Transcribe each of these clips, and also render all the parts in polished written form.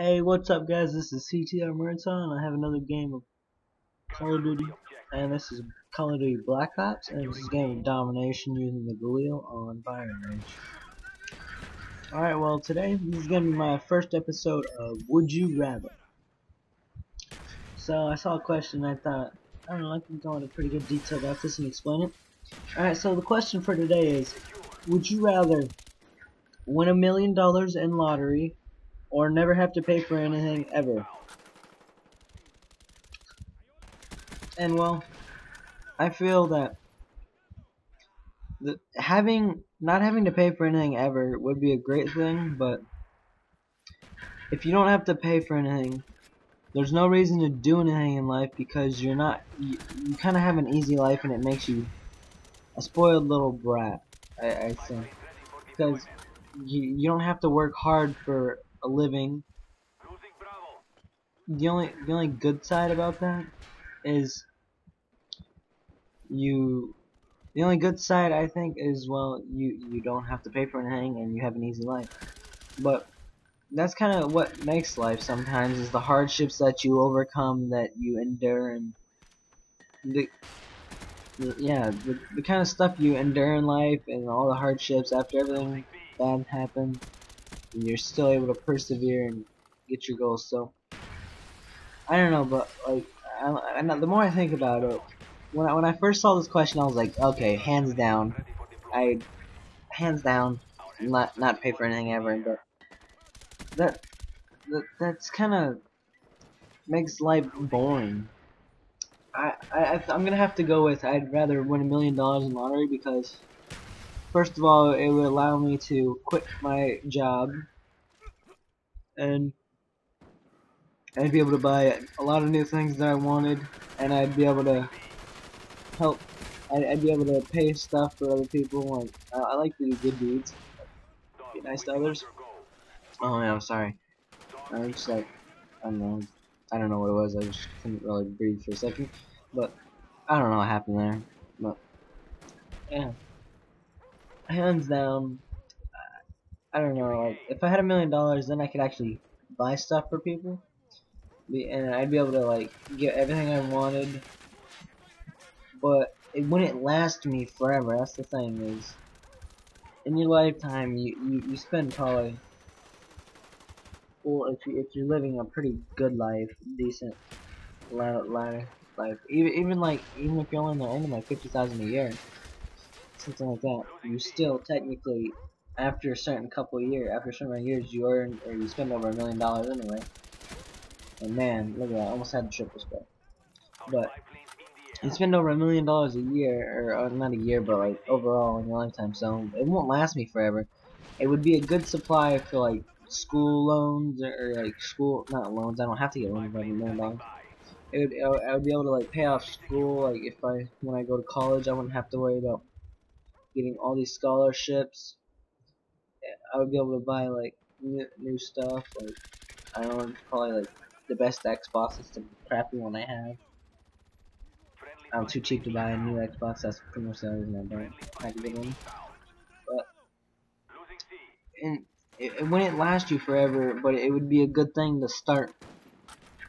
Hey, what's up, guys? This is CTR Marathon, and I have another game of Call of Duty, and this is Call of Duty Black Ops, and this is a game of domination using the Galil on Fire Rage. Alright, well, today, this is going to be my first episode of Would You Rather. So, I saw a question, and I thought, I don't know, I can go into pretty good detail about this and explain it. Alright, so the question for today is, would you rather win $1 million in lottery, or never have to pay for anything ever? And well, I feel that not having to pay for anything ever would be a great thing, but if you don't have to pay for anything, there's no reason to do anything in life because you kind of have an easy life and it makes you a spoiled little brat, I think, because you don't have to work hard for a living. The only good side about that is the only good side, I think, is, well, you don't have to pay for anything and you have an easy life. But that's kind of what makes life sometimes, is the hardships that you overcome, that you endure, and the kind of stuff you endure in life, and all the hardships after everything bad happens, and you're still able to persevere and get your goals. So I don't know, but like, the more I think about it, when I first saw this question, I was like, okay, hands down, not pay for anything ever. But that's kind of makes life boring. I'm gonna have to go with I'd rather win $1 million in lottery, because first of all, it would allow me to quit my job, and I'd be able to buy a lot of new things that I wanted, and I'd be able to help. I'd be able to pay stuff for other people. Like, I like to do good deeds, be nice to others. Oh yeah, I'm sorry. I was just like, I don't know what it was. I just couldn't really breathe for a second, but I don't know what happened there. But yeah, hands down, I don't know. Like, if I had $1 million, then I could actually buy stuff for people, and I'd be able to like get everything I wanted. But it wouldn't last me forever. That's the thing, is in your lifetime, you spend probably, well, if you're living a pretty good life, decent life, even if you're only earning like 50,000 a year, something like that, you still technically, after a certain amount of years, you earn, or you spend over $1 million anyway. And man, look at that, I almost had the triple spell. But you spend over $1 million a year, or not a year, but like overall in your lifetime, so it won't last me forever. It would be a good supply for like school loans, or like not loans. I don't have to get loans by $1 million. I would be able to like pay off school. Like, when I go to college, I wouldn't have to worry about getting all these scholarships. I would be able to buy like new stuff. Like, I don't know, probably like the best Xbox. It's the crappy one I have. I'm too cheap to buy a new Xbox. That's pretty much the reason I don't have a good one. But it wouldn't last you forever, but it would be a good thing to start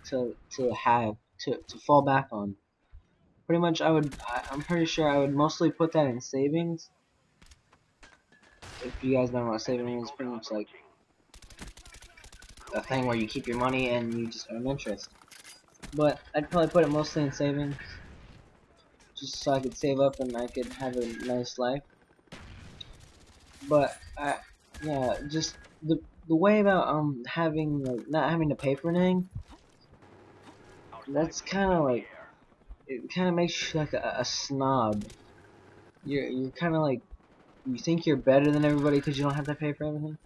to fall back on. Pretty much, I'm pretty sure I would mostly put that in savings. If you guys don't know what saving is, pretty much like a thing where you keep your money and you just earn interest. But I'd probably put it mostly in savings, just so I could save up and I could have a nice life. But yeah, just the way about having, like, not having to pay for anything, that's kind of like, it kind of makes you like a snob. You're kind of like, you think you're better than everybody because you don't have to pay for everything.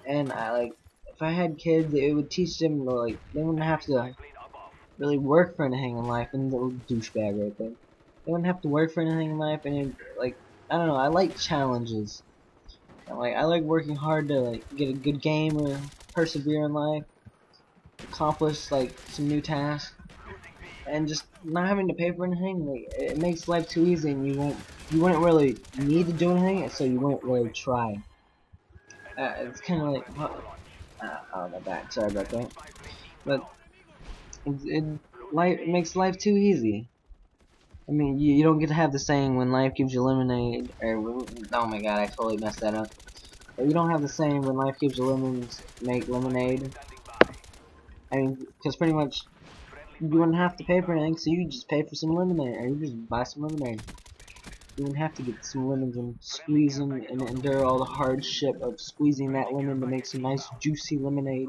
And if I had kids, it would teach them to, like, they wouldn't have to really work for anything in life. And the little douchebag right there, they wouldn't have to work for anything in life. And like, I don't know, I like challenges. I like working hard to like get a good game or persevere in life, accomplish like some new tasks, and just not having to pay for anything. Like, it makes life too easy, and you wouldn't really need to do anything, so you wouldn't really try. It's kind of like, Oh, my bad. Sorry about that. But it makes life too easy. I mean, you don't get to have the saying when life gives you lemonade, or oh my god, I totally messed that up. But you don't have the saying when life gives you lemons, make lemonade. I mean, because pretty much you wouldn't have to pay for anything, so you just pay for some lemonade, or you just buy some lemonade. You wouldn't have to get some lemons and squeeze them and endure all the hardship of squeezing that lemon to make some nice juicy lemonade.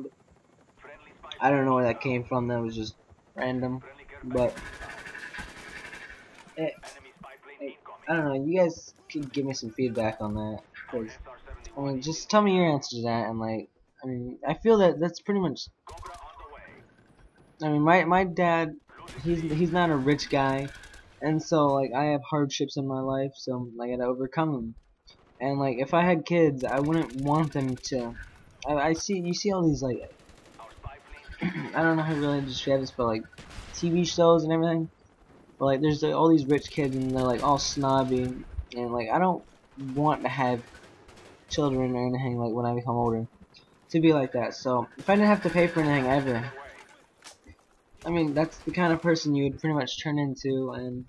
I don't know where that came from. That was just random, but it, I don't know. You guys could give me some feedback on that, cause I mean, just tell me your answer to that, and like, I mean, I feel that that's pretty much. I mean, my dad, he's not a rich guy, and so like I have hardships in my life, so I gotta overcome them. And like, if I had kids, I wouldn't want them to. I see you see all these like I don't know how to really describe this, but like TV shows and everything. But like, there's all these rich kids and they're like all snobby, and like I don't want to have children or anything like when I become older to be like that. So if I didn't have to pay for anything ever, I mean that's the kind of person you would pretty much turn into, and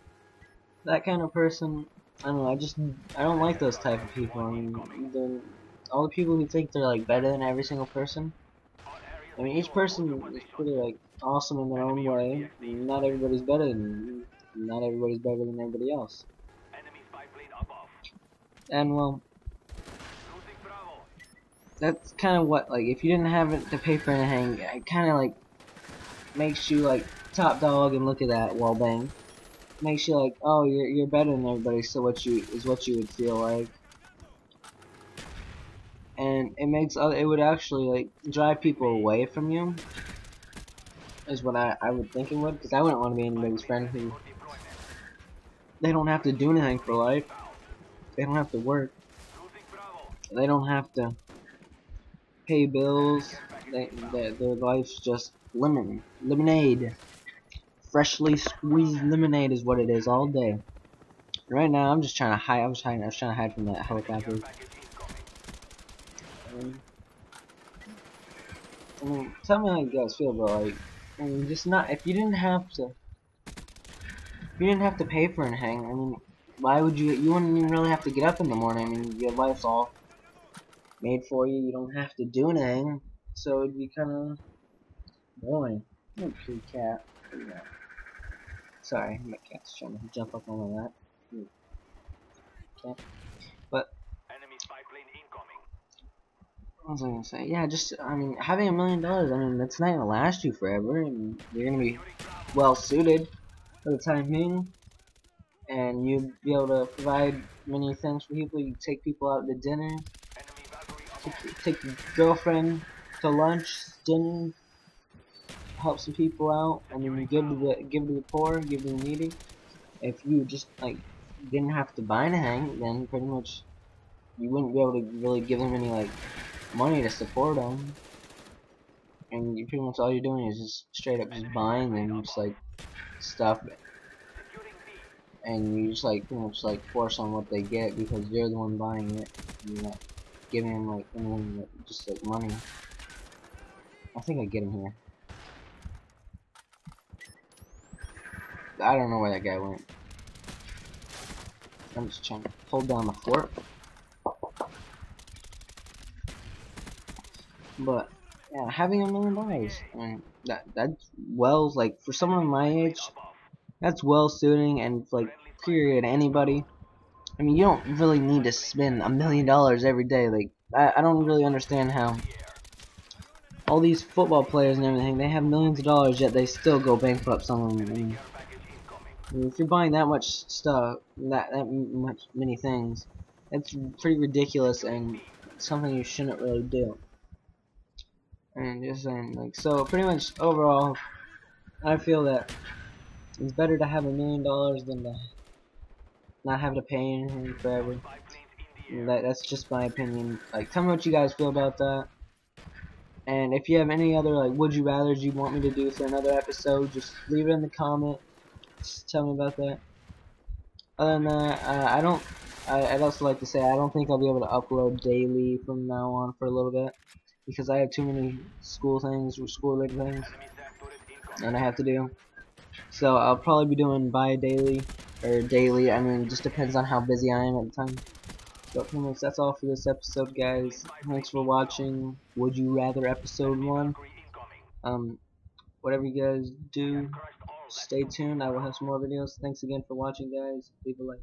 that kind of person, I don't know. I don't like those type of people. I mean, all the people who think they're like better than every single person. I mean, each person is pretty like awesome in their own way. Not everybody's better than not everybody's better than everybody else. And well, that's kind of what like if you didn't have it to pay for anything, it kind of like makes you like top dog and look at that wall bang. Makes you like, oh, you're better than everybody. So what you would feel like. And it would actually like drive people away from you is what I would think it would, because I wouldn't want to be anybody's friend who they don't have to do anything for life, they don't have to work, they don't have to pay bills, their life's just lemonade, freshly squeezed lemonade is what it is all day. Right now I'm just trying to hide. I was trying to hide from that helicopter. I mean, tell me how you guys feel, bro. Like, I mean, just not if you didn't have to pay for anything. I mean, why would you? You wouldn't even really have to get up in the morning. I mean, your life's all made for you. You don't have to do anything, so it'd be kind of boring. Okay, cat. Yeah. Sorry, my cat's trying to jump up on my lap. Cat. But what was I gonna say? Yeah, just I mean, having $1 million. I mean, that's not gonna last you forever, and you're gonna be well suited for the time being, and you'd be able to provide many things for people. You take people out to dinner, take your girlfriend to lunch, dinner, help some people out, and then you give to the poor, give to the needy. If you just like didn't have to buy anything, then pretty much you wouldn't be able to really give them any like money to support them, and you pretty much all you're doing is just straight up just buying them just like stuff, and you just like pretty much like force on what they get because you're the one buying it. You're not giving them like anything, just like money. I think I get him here. I don't know where that guy went. I'm just trying to hold down the fort. But yeah, having $1 million, I mean, that's well, like for someone my age, that's well suiting, and like period anybody. I mean, you don't really need to spend $1 million every day. Like I don't really understand how all these football players and everything, they have millions of dollars yet they still go bankrupt. Some of them. I mean, if you're buying that much stuff, many things, that's pretty ridiculous and something you shouldn't really do. And just saying, like, so pretty much overall, I feel that it's better to have $1 million than to not have to pay anything forever. That's just my opinion. Like, tell me what you guys feel about that. And if you have any other like would you rather's you want me to do for another episode, just leave it in the comment. Just tell me about that. Other than that, I'd also like to say I don't think I'll be able to upload daily from now on for a little bit, because I have too many school things or school related things and I have to do. So I'll probably be doing bi-daily or daily. I mean, it just depends on how busy I am at the time. But pretty much that's all for this episode, guys. Thanks for watching Would You Rather episode 1. Whatever you guys do, stay tuned. I will have some more videos. Thanks again for watching, guys. Leave a like.